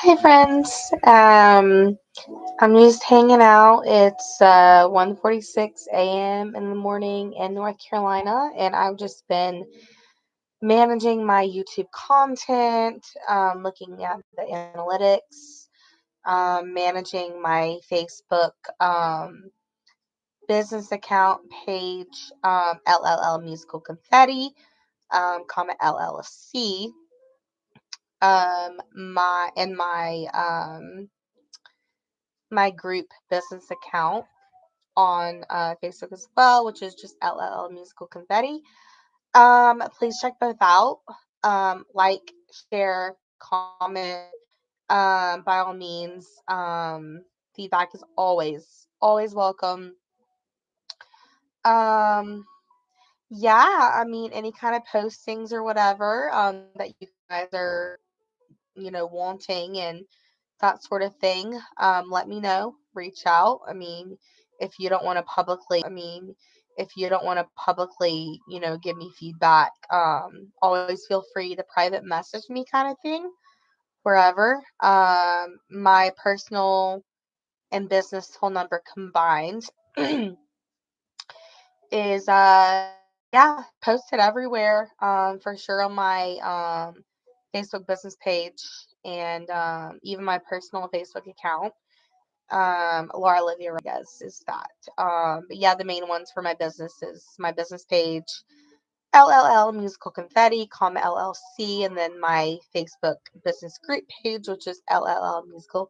Hi friends. I'm just hanging out. It's 1:46 a.m. in the morning in North Carolina, and I've just been managing my YouTube content, looking at the analytics, managing my Facebook business account page, LLL Musical Confetti, comment LLC, my group business account on Facebook as well, which is just LLL Musical Confetti. Please check both out. Like, share, comment. By all means, feedback is always welcome. Um, yeah, I mean, any kind of postings or whatever that you guys are, wanting and that sort of thing. Let me know. Reach out. If you don't want to publicly, give me feedback, always feel free to private message me kind of thing, wherever. My personal and business phone number combined is, yeah, posted everywhere, for sure on my, Facebook business page and, even my personal Facebook account. Laura Olivia Rodriguez is that. But yeah, the main ones for my business is my business page, LLL Musical Confetti, LLC, and then my Facebook business group page, which is LLL Musical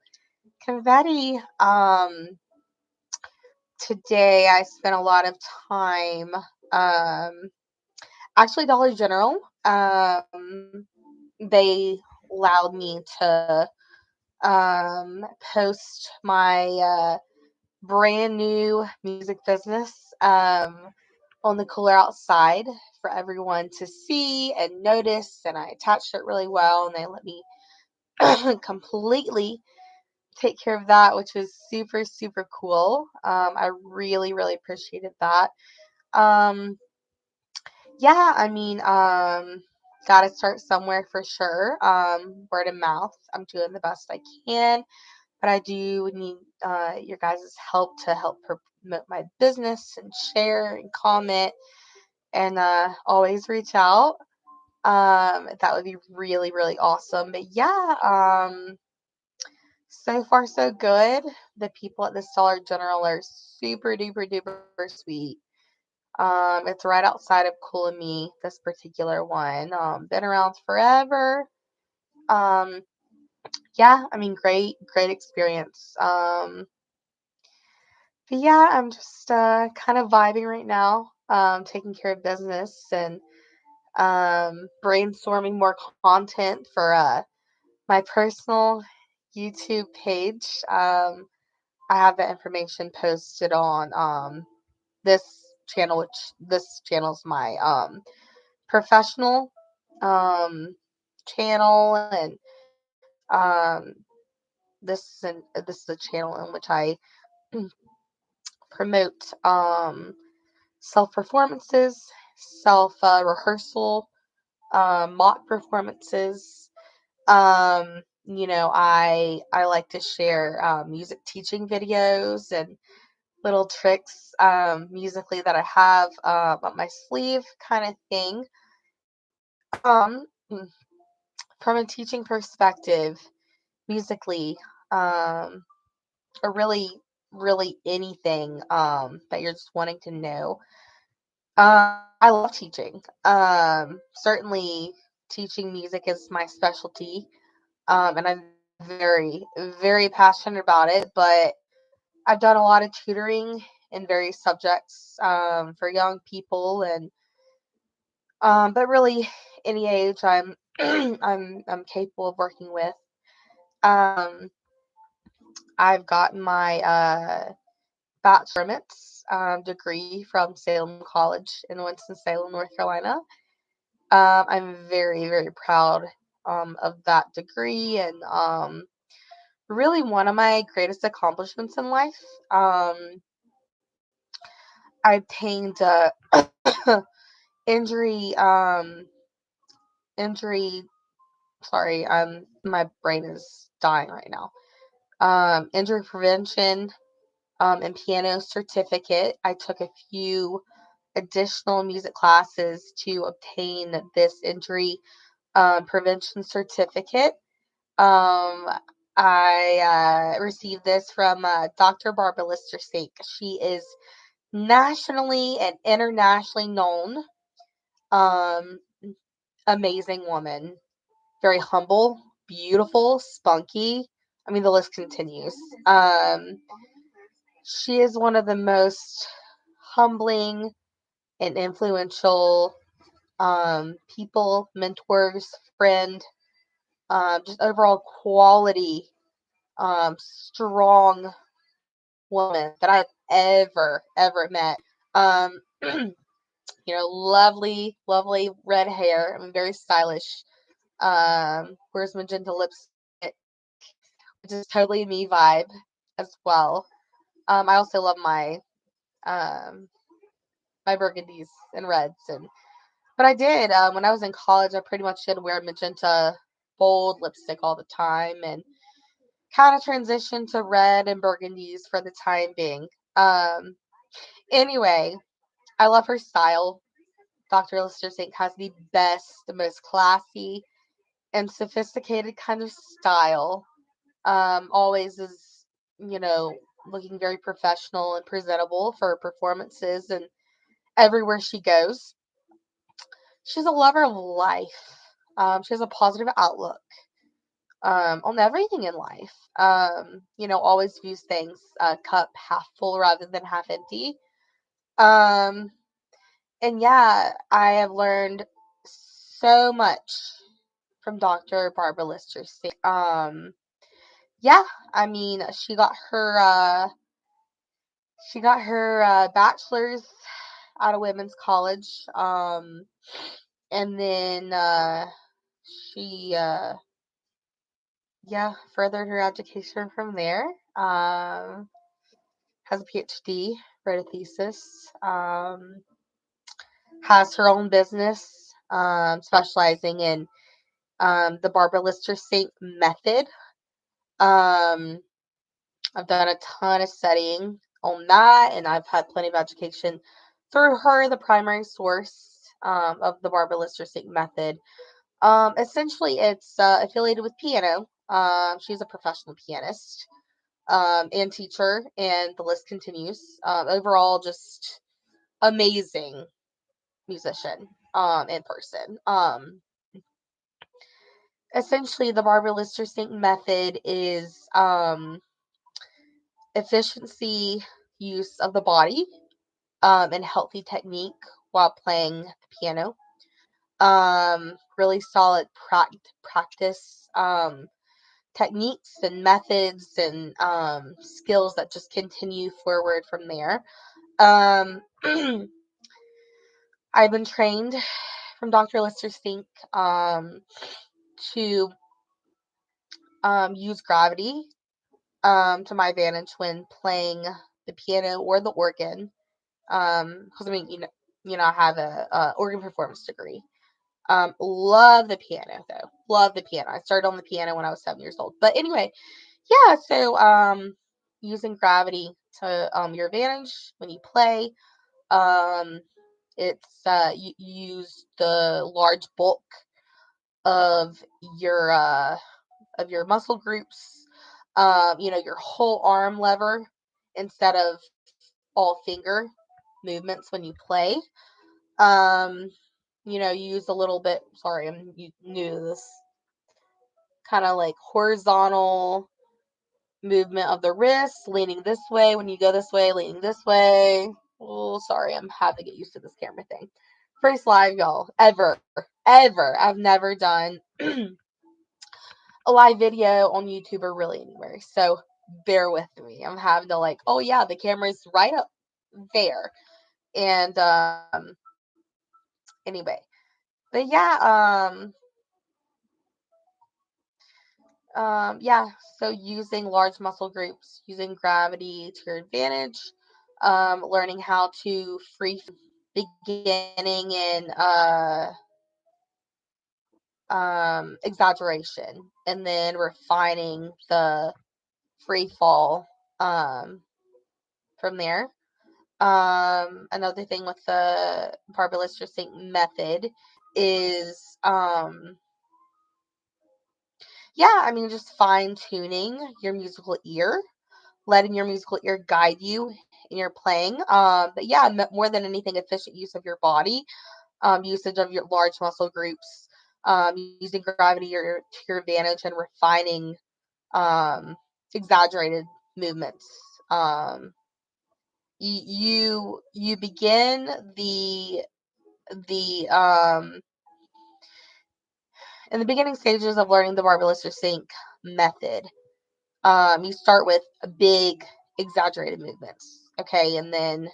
Confetti. Today I spent a lot of time, actually Dollar General. They allowed me to post my brand new music business on the cooler outside for everyone to see and notice. And I attached it really well, and they let me completely take care of that, which was super, super cool. I really, really appreciated that. Um, yeah, gotta start somewhere for sure. Word of mouth. I'm doing the best I can, but I do need your guys' help to help promote my business and share and comment and always reach out. That would be really, really awesome. But yeah, so far so good. The people at the Dollar General are super duper duper sweet. It's right outside of Cool and Me, this particular one. Been around forever. Um, yeah, great experience. But yeah, I'm just kind of vibing right now, taking care of business and brainstorming more content for my personal YouTube page. I have the information posted on this channel, which this channel's my professional um, channel, and um, this is a channel in which I promote self performances, self rehearsal, mock performances. I like to share music teaching videos and little tricks musically that I have up my sleeve, kind of thing. Mm, from a teaching perspective, musically, um, or really anything that you're just wanting to know. I love teaching. Certainly, teaching music is my specialty, and I'm very, very passionate about it. But I've done a lot of tutoring in various subjects for young people, and but really any age I'm I'm capable of working with. Um, I've gotten my bachelor's degree from Salem College in Winston-Salem, North Carolina. I'm very, very proud of that degree, and really one of my greatest accomplishments in life. I obtained injury, injury. Sorry, my brain is dying right now. Injury prevention and piano certificate. I took a few additional music classes to obtain this injury prevention certificate. I received this from Dr. Barbara Lister-Sink. She is nationally and internationally known, um, amazing woman, very humble, beautiful, spunky. I mean, the list continues. She is one of the most humbling and influential people, mentors, friend, just overall quality, strong woman that I've ever met. Lovely, lovely red hair. I mean, very stylish. Wears magenta lipstick, which is totally me vibe as well. I also love um, my burgundies and reds, but I did when I was in college. I pretty much did wear magenta bold lipstick all the time, and kind of transitioned to red and burgundies for the time being. Anyway, I love her style. Dr. Lister-Sink has the best, the most classy and sophisticated kind of style. Always is, looking very professional and presentable for her performances and everywhere she goes. She's a lover of life. She has a positive outlook on everything in life. Always views things cup half full rather than half empty. Um, and yeah, I have learned so much from Dr. Barbara Lister-Sink. Yeah, I mean, she got her bachelor's out of women's college. And then she furthered her education from there. Has a PhD, wrote a thesis. Has her own business, specializing in the Barbara Lister-Sink method. I've done a ton of studying on that, and I've had plenty of education through her, the primary source of the Barbara Lister-Sink method. Essentially, it's affiliated with piano. She's a professional pianist and teacher, and the list continues. Overall, just amazing musician in person. Essentially, the Barbara Lister-Sink method is efficiency use of the body and healthy technique while playing the piano. Really solid practice techniques and methods and skills that just continue forward from there. I've been trained from Dr. Lister-Sink to use gravity to my advantage when playing the piano or the organ. Because I mean, I have a organ performance degree. Love the piano though. Love the piano. I started on the piano when I was 7 years old. But anyway, yeah. So using gravity to your advantage when you play. Um, it's you use the large bulk of your muscle groups. Your whole arm lever instead of all finger movements when you play. Um, use a little bit. Sorry, I'm new to this. Kind of like horizontal movement of the wrist, leaning this way when you go this way, leaning this way. Oh, sorry, I'm having to get used to this camera thing. First live, y'all, ever. I've never done a live video on YouTube or really anywhere. So bear with me. I'm having to oh yeah, the camera's right up there. And anyway. But yeah, so using large muscle groups, using gravity to your advantage, learning how to free beginning in exaggeration, and then refining the free fall from there. Another thing with the barbell sync method is, just fine tuning your musical ear, letting your musical ear guide you in your playing. But yeah, more than anything, efficient use of your body, usage of your large muscle groups, using gravity to your advantage, and refining exaggerated movements. You begin the in the beginning stages of learning the barbell sync method. You start with big exaggerated movements, okay, and then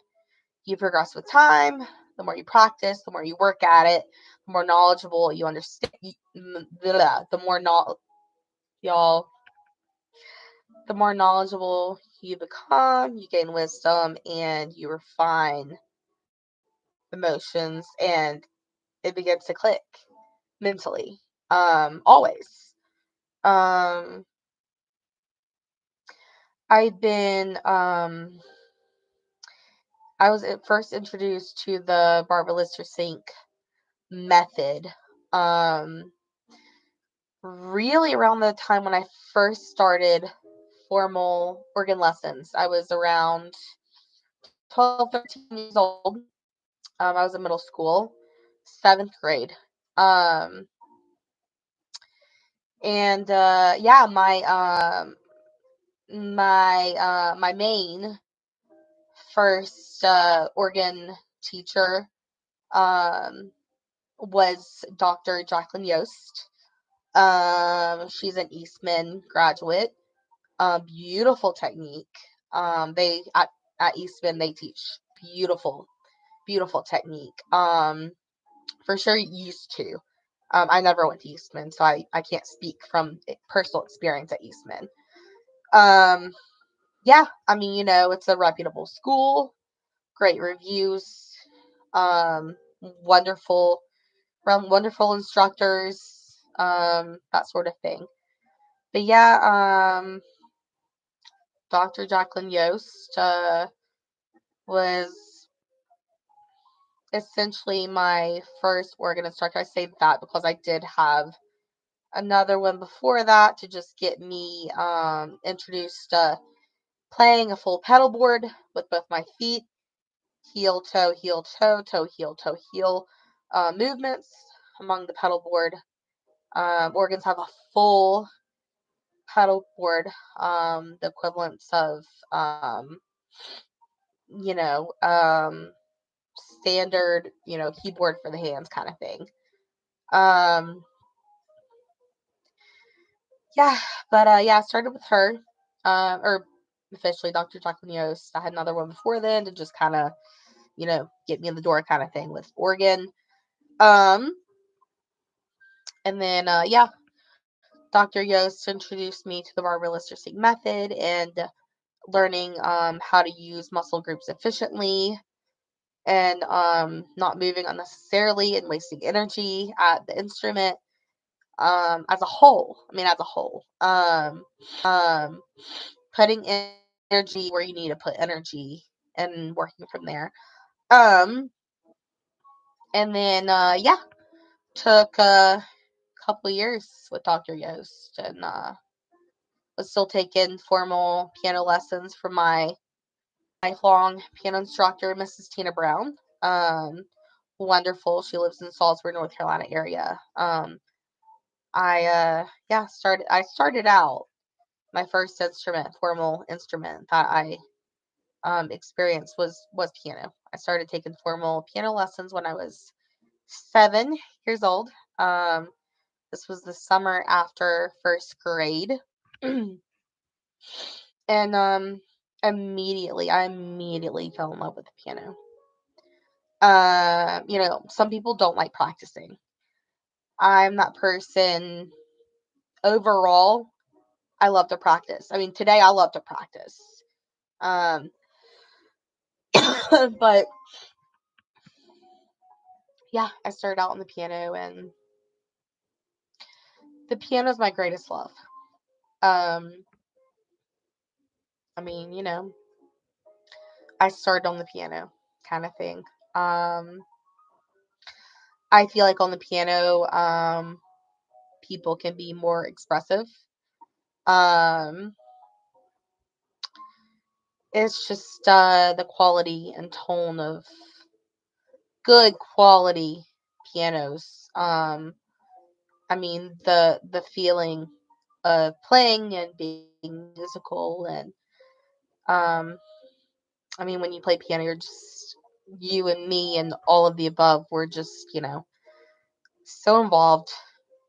you progress with time. The more you practice, the more you work at it, the more knowledgeable you understand. The more y'all, the more knowledgeable you become, you gain wisdom, and you refine emotions, and it begins to click mentally. Always. Um, I've been I was first introduced to the barbell sync method really around the time when I first started formal organ lessons. I was around 12, 13 years old. I was in middle school, 7th grade. Um, and yeah, my main first organ teacher um, was Dr. Jacqueline Yost. She's an Eastman graduate. Beautiful technique. They at Eastman they teach beautiful, beautiful technique. For sure used to. I never went to Eastman, so I can't speak from personal experience at Eastman. Yeah, it's a reputable school, great reviews, um, wonderful, wonderful instructors, that sort of thing. But yeah, Dr. Jacqueline Yost was essentially my first organ instructor. I say that because I did have another one before that to just get me introduced to playing a full pedal board with both my feet, heel, toe, toe, heel movements among the pedal board. Organs have a full pedal board, the equivalents of, you know, um, standard, keyboard for the hands kind of thing. Yeah, but yeah, I started with her, or officially Dr. Jacqueline Yost. I had another one before then to just kind of, get me in the door kind of thing with organ. Um, and then, yeah, Dr. Yost introduced me to the barbell sync method and learning how to use muscle groups efficiently and not moving unnecessarily and wasting energy at the instrument as a whole. As a whole. Putting energy where you need to put energy and working from there. Um, and then, yeah, took a couple years with Dr. Yost and was still taking formal piano lessons from my lifelong piano instructor, Mrs. Tina Brown. Wonderful. She lives in Salisbury, North Carolina area. I started out my first formal instrument that I experienced was piano. I started taking formal piano lessons when I was 7 years old. This was the summer after first grade. And I immediately fell in love with the piano. Some people don't like practicing. I'm that person. Overall, I love to practice. Today I love to practice. Um, but yeah, I started out on the piano, and the piano is my greatest love. Um, I mean, I started on the piano kind of thing. Um, I feel like on the piano, people can be more expressive. Um, it's just the quality and tone of good quality pianos. I mean the feeling of playing and being musical and um I mean when you play piano you're just you and me and all of the above we're just, so involved.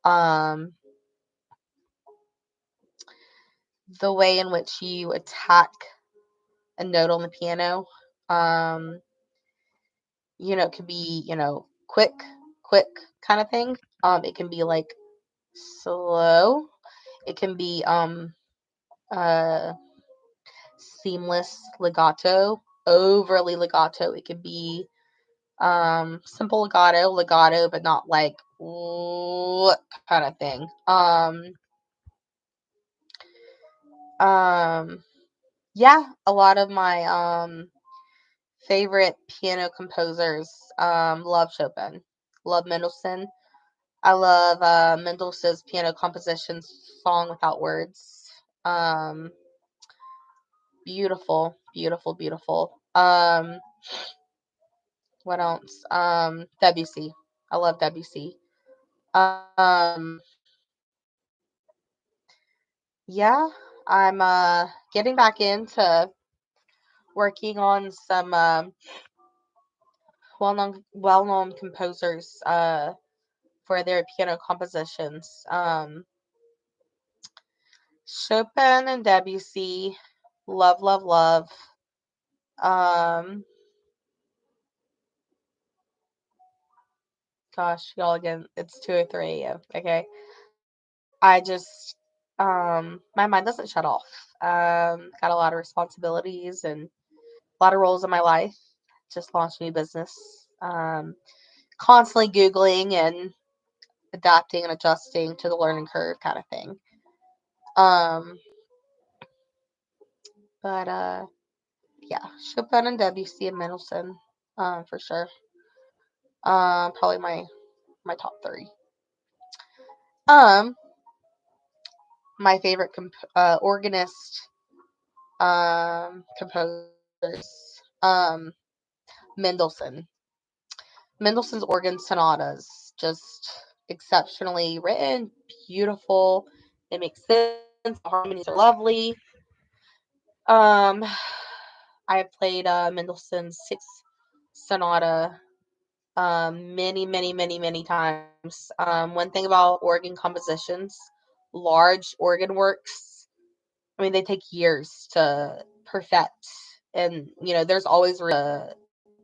Um the way in which you attack a note on the piano, um, it can be, quick kind of thing. It can be like slow. It can be uh seamless legato, overly legato. It could be simple legato, but not like kind of thing. Um, yeah, a lot of my favorite piano composers love Chopin, love Mendelssohn. I love Mendelssohn's piano compositions, Song Without Words. Um, beautiful, beautiful, beautiful. What else? Debussy. I love Debussy. Um, yeah, I'm getting back into working on some well-known composers for their piano compositions. Chopin and Debussy, love, love, love. Um, gosh, y'all, again, it's 2 or 3 a.m. Okay, I just my mind doesn't shut off. Got a lot of responsibilities and a lot of roles in my life. Just launched a new business. Constantly Googling and adapting and adjusting to the learning curve kind of thing. Um, but yeah, Chopin and Debussy and Mendelssohn, for sure. Probably my top 3. Um, my favorite organist composers. Mendelssohn. Mendelssohn's organ sonatas just exceptionally written, beautiful. They make sense. The harmonies are lovely. Um, I have played Mendelssohn's Sixth Sonata many, many, many, many times. One thing about organ compositions, large organ works, I mean, they take years to perfect. And, there's always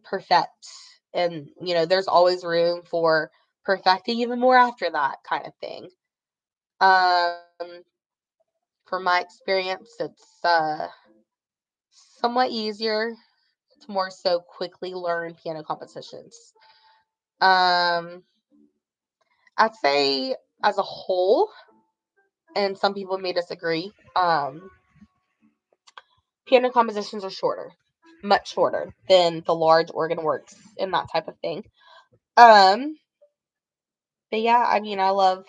perfect. And, there's always room for perfecting even more after that kind of thing. Um, from my experience, it's somewhat easier to more so quickly learn piano compositions. Um, I'd say as a whole, and some people may disagree, piano compositions are shorter, much shorter than the large organ works and that type of thing. Um, but yeah, I mean, I love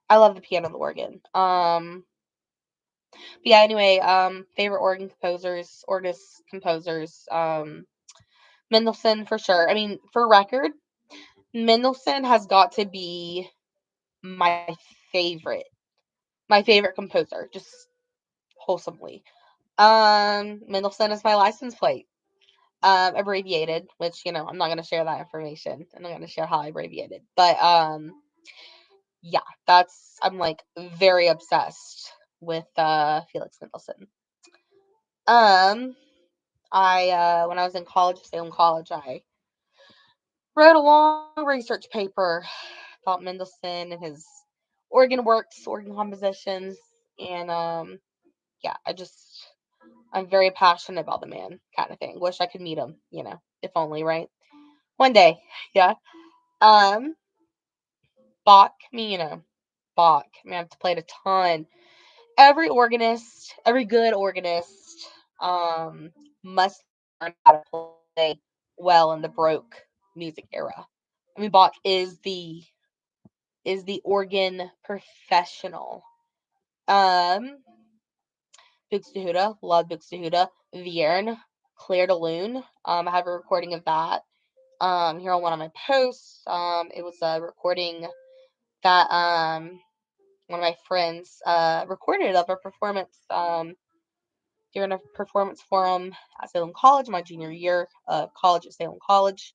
the piano and the organ. But yeah, anyway, favorite organist composers, Mendelssohn for sure. I mean, for record, Mendelssohn has got to be my favorite, my favorite composer, just wholesomely. Mendelssohn is my license plate. Abbreviated, which, I'm not going to share that information. I'm not going to share how I abbreviated. But, yeah, I'm like very obsessed with, Felix Mendelssohn. When I was in college, Salem College, I wrote a long research paper about Mendelssohn and his organ works, organ compositions, and, yeah, I'm very passionate about the man, kind of thing. Wish I could meet him, if only, right? One day, yeah. Um, Bach, I mean, Bach. I mean, I've played a ton. Every good organist, must learn how to play well in the Baroque music era. I mean, Bach is the organ professional. Um, Buxtehude, love Buxtehude. Vierne, Clair de Lune. I have a recording of that. Here on one of my posts. It was a recording that one of my friends recorded of a performance during a performance forum at Salem College, my junior year of college at Salem College.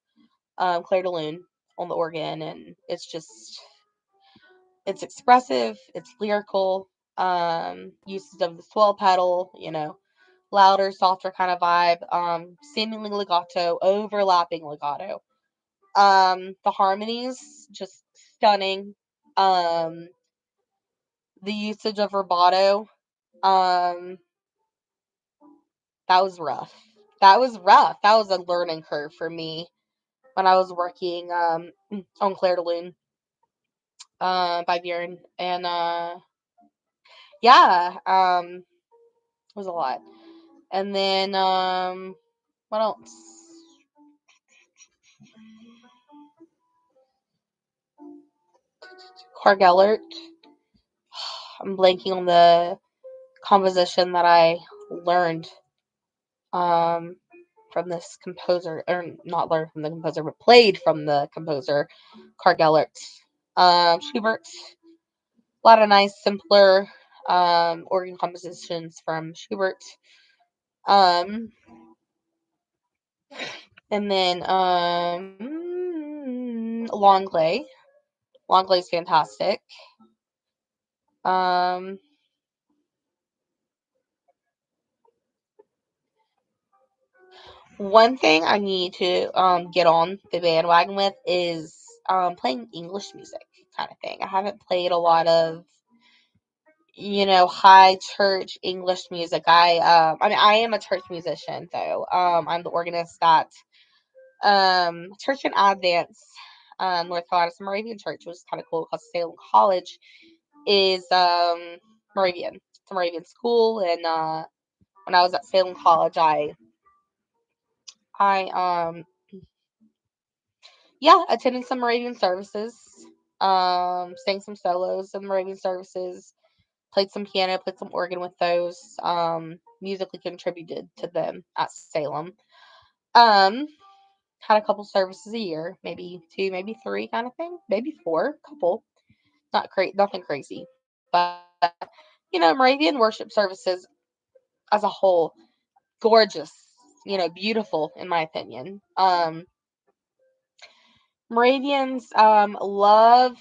Clair de Lune on the organ, and it's expressive, it's lyrical, uses of the swell pedal, louder, softer kind of vibe, seemingly legato, overlapping legato. The harmonies, just stunning. Um, the usage of rubato, um, that was rough. That was rough. That was a learning curve for me when I was working on Clair de Lune by Bjorn. And yeah, it was a lot. And then what else? Kargellert. I'm blanking on the composition that I learned um from this composer, or not learned from the composer, but played from the composer, Kargellert. Schubert. A lot of nice, simpler organ compositions from Schubert. Um, and then Longley. Longley's fantastic. Um, One thing I need to get on the bandwagon with is playing English music kind of thing. I haven't played a lot of high church English music. I mean, I am a church musician though. I'm the organist at Church and Advance, North Carolina. It's a Moravian church, which is kind of cool because Salem College is Moravian. It's a Moravian school, and when I was at Salem College, I yeah, attended some Moravian services, sang some solos in Moravian services, played some piano, played some organ with those, musically contributed to them at Salem. Um, had a couple services a year, maybe two, maybe three kind of thing, maybe four, couple. Nothing crazy. But Moravian worship services as a whole, gorgeous, beautiful in my opinion. Moravians love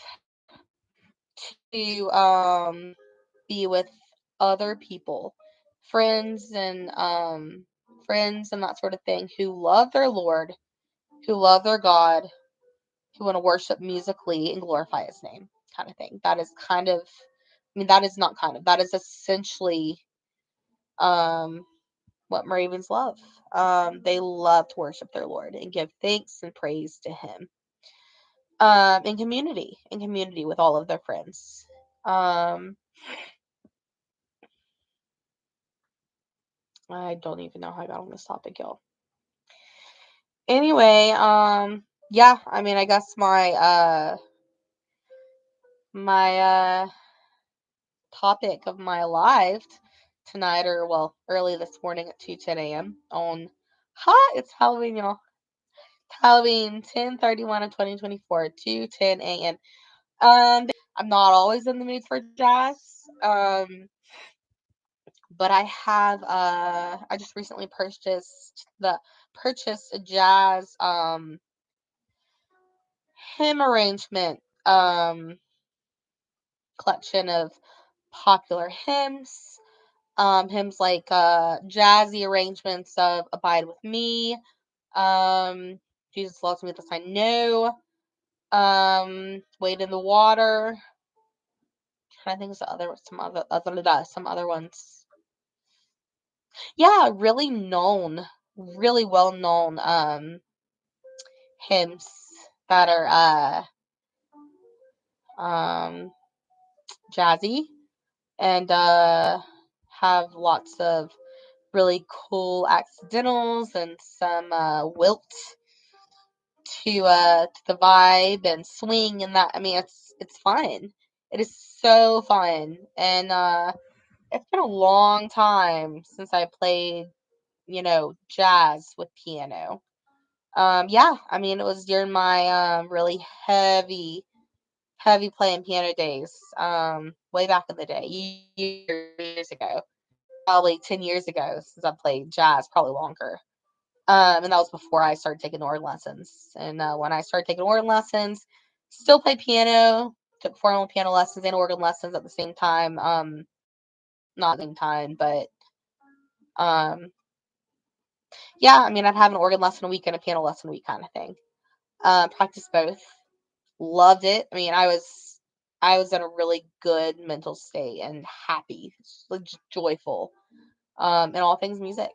to be with other people, friends and friends and that sort of thing, who love their Lord, who love their God, who want to worship musically and glorify his name, kind of thing. That is kind of, I mean, that is not kind of, that is essentially um what Moravians love. They love to worship their Lord and give thanks and praise to him. In community with all of their friends. I don't even know how I got on this topic, y'all. Anyway, yeah, I mean, I guess my topic of my live tonight, or well, early this morning at 2:10 a.m. on it's Halloween, y'all. Halloween 10/31 of 2024, 2:10 a.m. I'm not always in the mood for jazz. But I just recently purchased a jazz hymn arrangement collection of popular hymns. Hymns like jazzy arrangements of Abide with Me, Jesus Loves Me, This I Know, Wade in the Water. I think some other ones. Yeah, really well known hymns that are um jazzy, and have lots of really cool accidentals and some wilt to the vibe and swing and that. I mean, it's fun. It is so fun, and it's been a long time since I played, jazz with piano. Yeah, I mean, it was during my really heavy playing piano days, way back in the day, years ago, probably 10 years ago since I played jazz, probably longer. And that was before I started taking organ lessons. And when I started taking organ lessons, still played piano, took formal piano lessons and organ lessons at the same time. Not at the same time, but um, yeah, I mean, I'd have an organ lesson a week and a piano lesson a week kind of thing. Practiced both. Loved it. I mean, I was in a really good mental state and happy, just joyful, in all things music.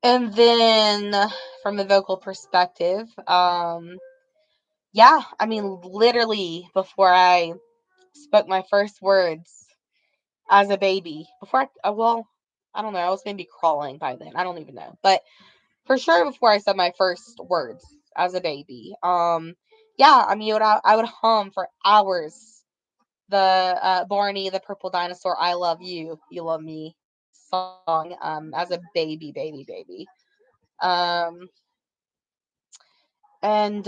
And then from a vocal perspective, yeah, I mean, literally before I spoke my first words as a baby, well, I don't know, I was maybe crawling by then. I don't even know, but for sure before I said my first words as a baby. Yeah, I mean, I would hum for hours the Barney the Purple Dinosaur I Love You, You Love Me song as a baby. Um and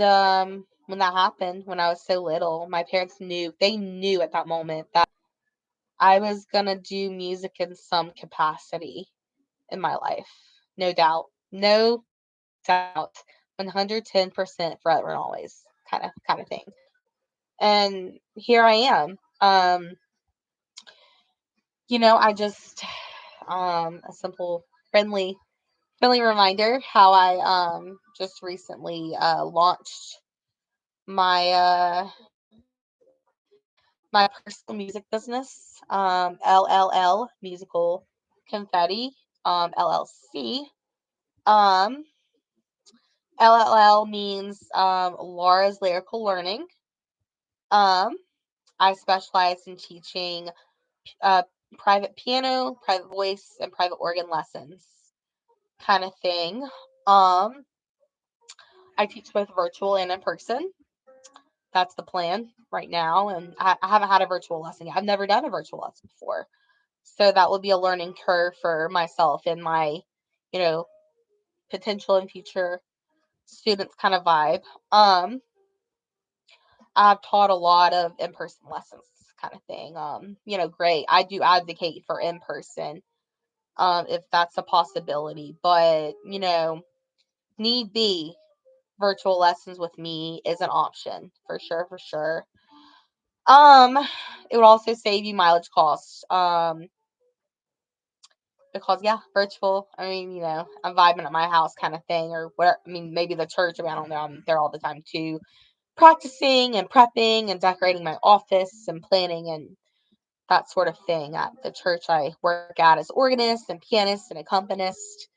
when that happened, when I was so little, my parents knew at that moment that I was gonna do music in some capacity in my life. No doubt. No doubt. 110% forever and always kind of thing. And here I am. I just a simple friendly reminder how I just recently launched my my personal music business, LLL Musical Confetti, LLC. Um, LLL means Laura's Lyrical Learning. Um, I specialize in teaching uh, private piano, private voice, and private organ lessons, kind of thing. Um, I teach both virtual and in person. That's the plan right now, and I haven't had a virtual lesson yet. I've never done a virtual lesson before, so that will be a learning curve for myself and my, you know, potential and future students kind of vibe. I've taught a lot of in-person lessons kind of thing. Great. I do advocate for in-person, if that's a possibility, but, need be virtual lessons with me is an option for sure, for sure. Um, it would also save you mileage costs. Because yeah, virtual. I mean, I'm vibing at my house kind of thing, or where. I mean, maybe the church. I mean, I don't know. I'm there all the time too, practicing and prepping and decorating my office and planning and that sort of thing. At the church I work at as organist and pianist and accompanist,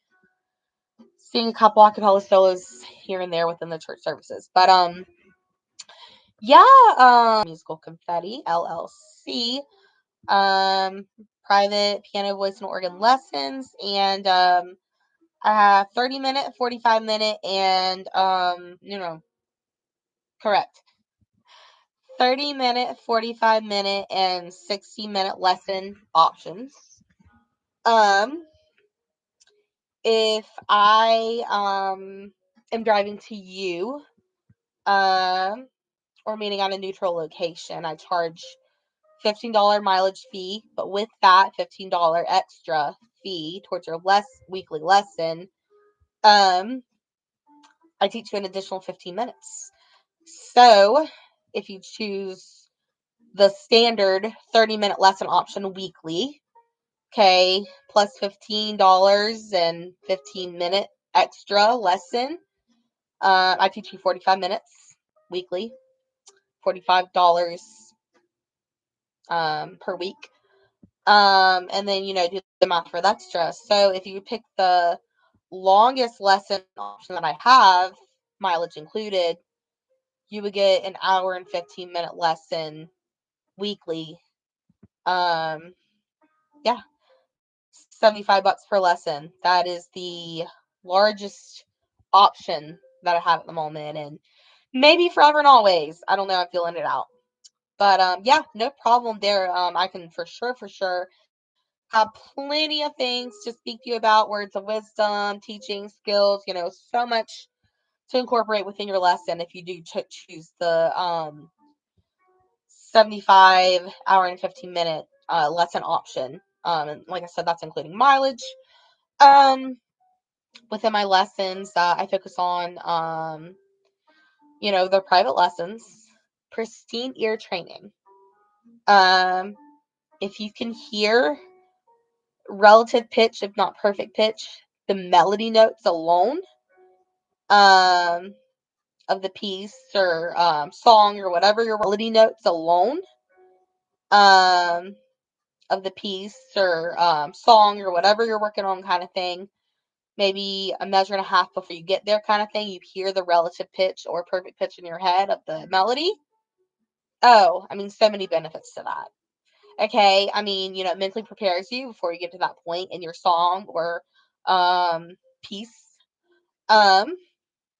sing a couple acapella solos here and there within the church services. But yeah, Musical Confetti LLC, private piano, voice, and organ lessons, and I have 30-minute, 45-minute, and correct. 30-minute, 45-minute, and 60-minute lesson options. Um, if I am driving to you, um, or meeting on a neutral location, I charge $15 mileage fee, but with that $15 extra fee towards your weekly lesson, I teach you an additional 15 minutes. So if you choose the standard 30-minute lesson option weekly, okay, plus $15 and 15-minute extra lesson, I teach you 45 minutes weekly, $45 per week. And then, do the math for the extra. So if you pick the longest lesson option that I have, mileage included, you would get an hour and 15-minute lesson weekly. Yeah, $75 per lesson. That is the largest option that I have at the moment, and maybe forever and always. I don't know. I'm feeling it out. But yeah, no problem there. I can for sure have plenty of things to speak to you about, words of wisdom, teaching skills, so much to incorporate within your lesson if you do choose the 75 hour and 15-minute lesson option. And like I said, that's including mileage. Um, Within my lessons, I focus on, the private lessons, pristine ear training. If you can hear relative pitch, if not perfect pitch, the melody notes alone, of the piece or song or whatever your melody notes alone, um, of the piece or song or whatever you're working on, kind of thing. Maybe a measure and a half before you get there, kind of thing. You hear the relative pitch or perfect pitch in your head of the melody. Oh, I mean, so many benefits to that. Okay, I mean, it mentally prepares you before you get to that point in your song or piece. Um,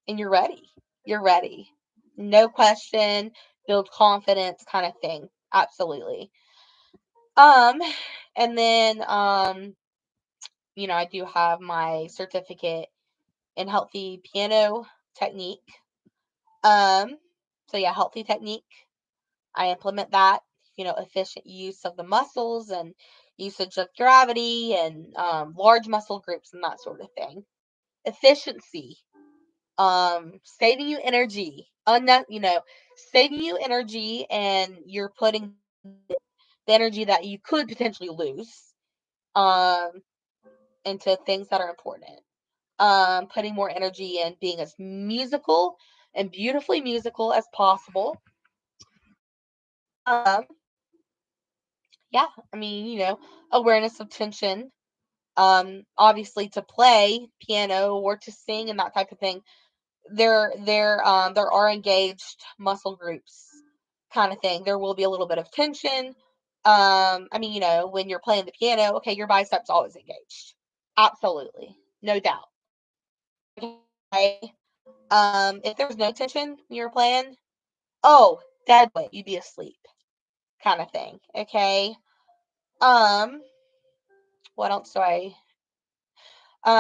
and you're ready. You're ready. No question. Build confidence, kind of thing. Absolutely. Um, and then I do have my certificate in healthy piano technique. So yeah, healthy technique. I implement that, efficient use of the muscles and usage of gravity and large muscle groups and that sort of thing. Efficiency, saving you energy, saving you energy, and you're putting the energy that you could potentially lose um, into things that are important. Putting more energy in being as musical and beautifully musical as possible. Um, yeah, I mean, awareness of tension. Obviously, to play piano or to sing and that type of thing, there are engaged muscle groups, kind of thing. There will be a little bit of tension. I mean, when you're playing the piano, okay, your biceps always engaged. Absolutely, no doubt. Okay. If there was no tension when you're playing, oh, dead weight, you'd be asleep, kind of thing. Okay. Um, what else do I?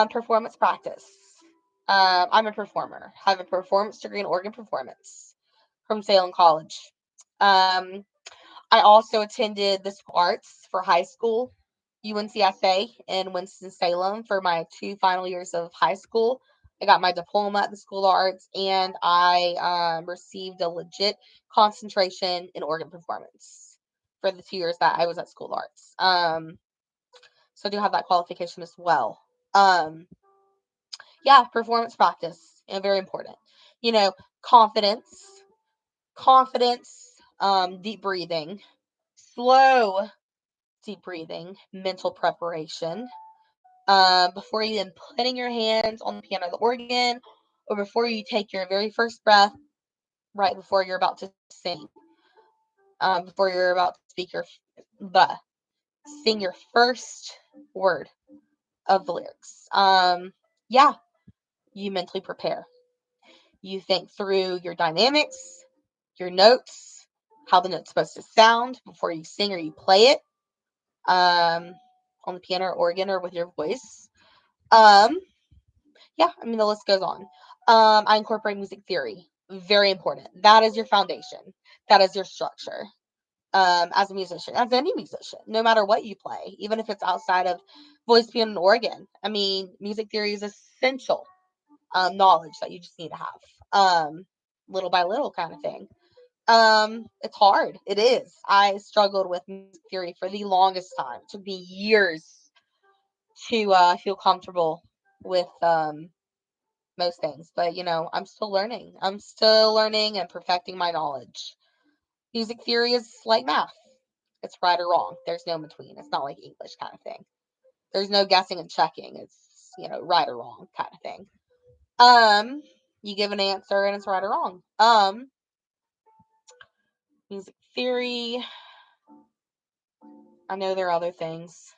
Performance practice. I'm a performer. Have a performance degree in organ performance from Salem College. Um, I also attended the school arts for high school, UNCSA in Winston-Salem for my 2 final years of high school. I got my diploma at the School of Arts, and I received a legit concentration in organ performance for the 2 years that I was at School of Arts. So I do have that qualification as well. Um, yeah, performance practice, very important. You know, confidence, deep breathing, slow deep breathing, mental preparation. Before you even putting your hands on the piano or the organ, or before you take your very first breath, right before you're about to sing, before you're about to sing your first word of the lyrics. Yeah, you mentally prepare. You think through your dynamics, your notes, how the note's supposed to sound before you sing or you play it, on the piano or organ or with your voice. Um, yeah, I mean, the list goes on. I incorporate music theory. Very important. That is your foundation. That is your structure. As a musician, as any musician, no matter what you play, even if it's outside of voice, piano, and organ. I mean, music theory is essential knowledge that you just need to have, little by little, kind of thing. It's hard. It is. I struggled with music theory for the longest time. It took me years to feel comfortable with most things, but I'm still learning. I'm still learning and perfecting my knowledge. Music theory is like math. It's right or wrong. There's no in between. It's not like English, kind of thing. There's no guessing and checking. It's right or wrong, kind of thing. You give an answer and it's right or wrong. music theory. I know there are other things.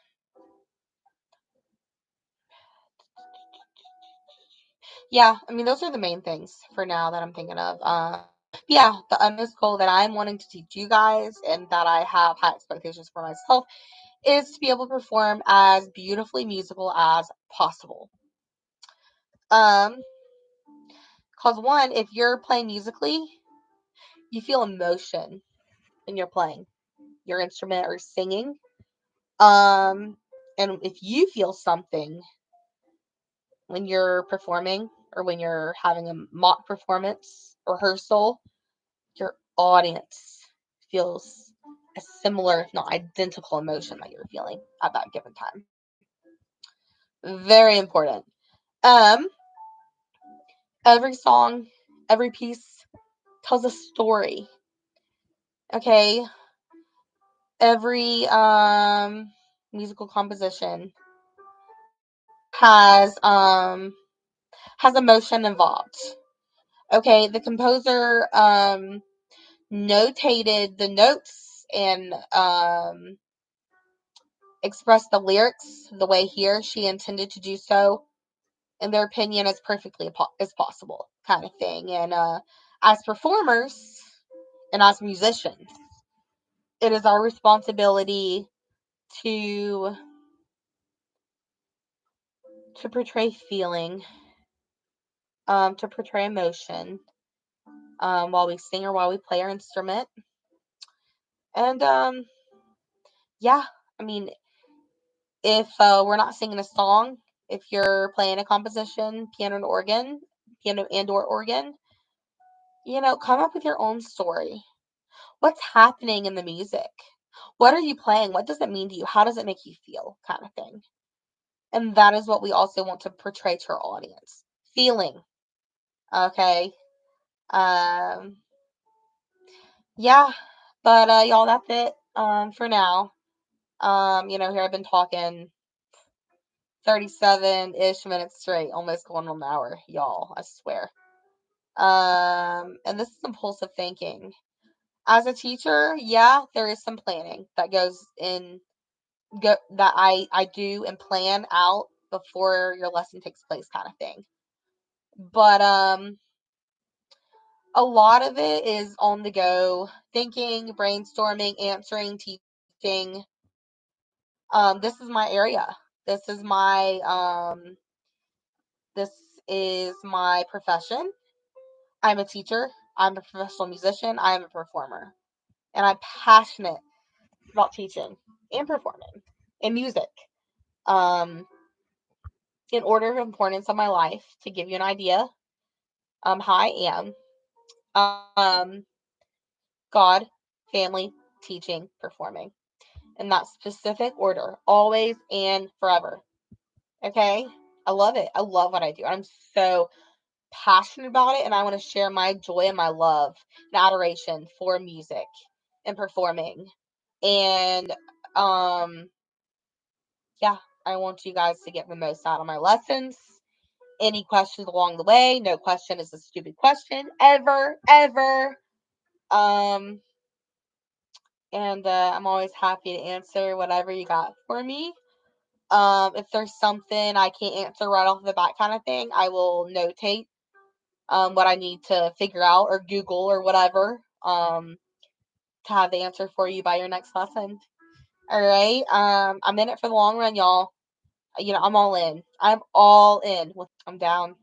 Yeah, I mean, those are the main things for now that I'm thinking of. Yeah, the utmost goal that I'm wanting to teach you guys and that I have high expectations for myself is to be able to perform as beautifully musical as possible. Because one, if you're playing musically, you feel emotion when you're playing your instrument or singing. And if you feel something when you're performing or when you're having a mock performance rehearsal, your audience feels a similar, if not identical, emotion that you're feeling at that given time. Very important. Um, every song, every piece tells a story. Okay, every musical composition has emotion involved. Okay, the composer notated the notes and expressed the lyrics the way he or she intended to do so, in their opinion, as perfectly as possible, kind of thing. And as performers and as musicians, it is our responsibility to portray feeling, to portray emotion, while we sing or while we play our instrument. And yeah, I mean, if we're not singing a song, if you're playing a composition, piano and or organ, come up with your own story. What's happening in the music? What are you playing? What does it mean to you? How does it make you feel? Kind of thing. And that is what we also want to portray to our audience. Feeling. Okay. Um, yeah. But y'all, that's it for now. Here I've been talking 37-ish minutes straight, almost going on an hour, y'all, I swear. And this is impulsive thinking. As a teacher, yeah, there is some planning that goes in that I do and plan out before your lesson takes place, kind of thing. But a lot of it is on the go thinking, brainstorming, answering, teaching. This is my area. This is my this is my profession. I'm a teacher. I'm a professional musician. I'm a performer. And I'm passionate about teaching and performing and music. Um, in order of importance of my life, to give you an idea, how I am, God, family, teaching, performing. In that specific order, always and forever. Okay? I love it. I love what I do. I'm so passionate about it, and I want to share my joy and my love and adoration for music and performing. And yeah, I want you guys to get the most out of my lessons. Any questions along the way? No question is a stupid question ever, ever. Um, and I'm always happy to answer whatever you got for me. If there's something I can't answer right off the bat, kind of thing, I will notate what I need to figure out or Google or whatever to have the answer for you by your next lesson. All right. I'm in it for the long run, y'all. I'm all in. I'm all in. I'm down.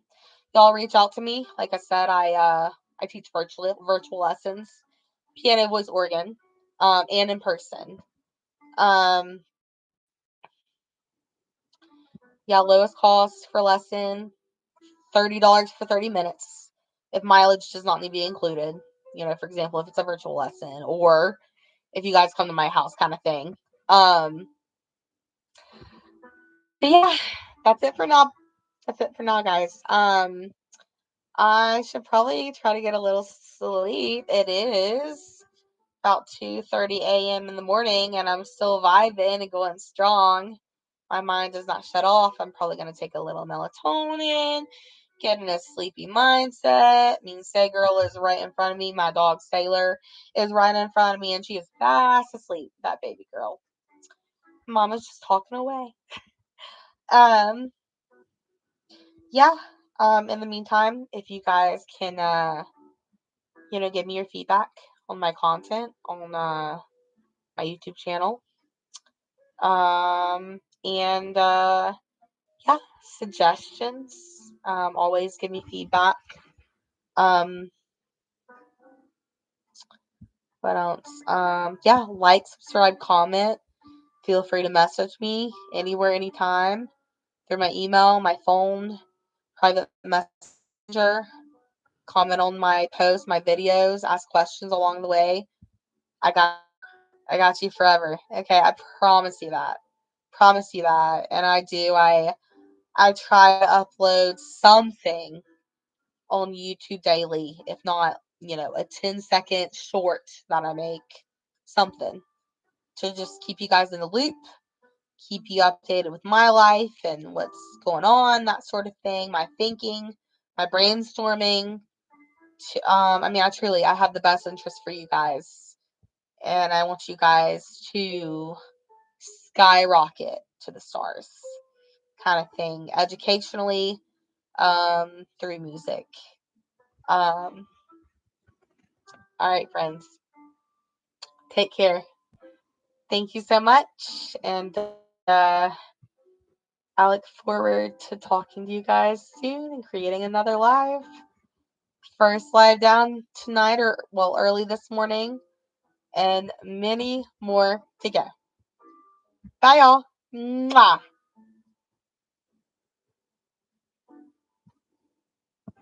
Y'all reach out to me. Like I said, I teach virtual lessons, piano, voice, organ, and in person. Um, yeah, lowest cost for lesson, $30 for 30 minutes. If mileage does not need to be included, for example, if it's a virtual lesson or if you guys come to my house, kind of thing. But yeah, that's it for now. That's it for now, guys. I should probably try to get a little sleep. It is about 2:30 a.m. in the morning, and I'm still vibing and going strong. My mind does not shut off. I'm probably going to take a little melatonin, get in a sleepy mindset. Mean Say Girl is right in front of me. My dog Sailor is right in front of me, and she is fast asleep. That baby girl. Mama's just talking away. Yeah. In the meantime, if you guys can, give me your feedback on my content on my YouTube channel. And yeah, suggestions. Always give me feedback. What else? Yeah, like, subscribe, comment. Feel free to message me anywhere, anytime, through my email, my phone, private messenger. Comment on my posts, my videos, ask questions along the way. I got you forever. Okay, I promise you that. Promise you that. And I do. I try to upload something on YouTube daily, if not, a 10-second short that I make, something to just keep you guys in the loop, keep you updated with my life and what's going on, that sort of thing, my thinking, my brainstorming. I have the best interest for you guys, and I want you guys to skyrocket to the stars, kind of thing, educationally, through music. All right, friends. Take care. Thank you so much, and I look forward to talking to you guys soon and creating another live. First live down tonight, or early this morning, and many more to go. Bye, y'all. Mwah.